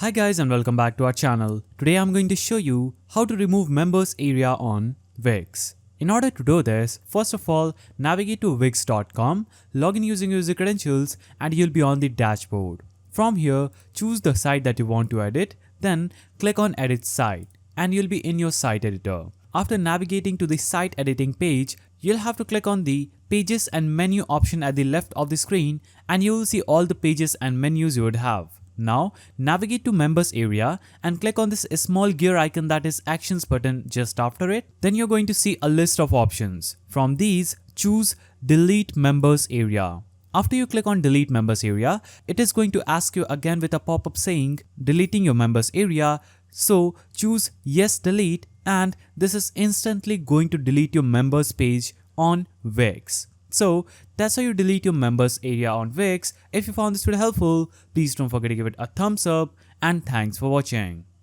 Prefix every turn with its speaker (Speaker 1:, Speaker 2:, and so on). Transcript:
Speaker 1: Hi guys and welcome back to our channel. Today I'm going to show you how to remove members area on Wix. In order to do this, first of all, navigate to wix.com, log in using user credentials and you'll be on the dashboard. From here, choose the site that you want to edit, then click on edit site and you'll be in your site editor. After navigating to the site editing page, you'll have to click on the pages and menu option at the left of the screen and you will see all the pages and menus you would have. Now navigate to members area and click on this small gear icon that is actions button just after it. Then you're going to see a list of options. From these, choose delete members area. After you click on delete members area, it is going to ask you again with a pop-up saying deleting your members area. So choose yes delete and this is instantly going to delete your members page on Wix. So that's how you delete your members area on Wix. If you found this video helpful, please don't forget to give it a thumbs up and thanks for watching.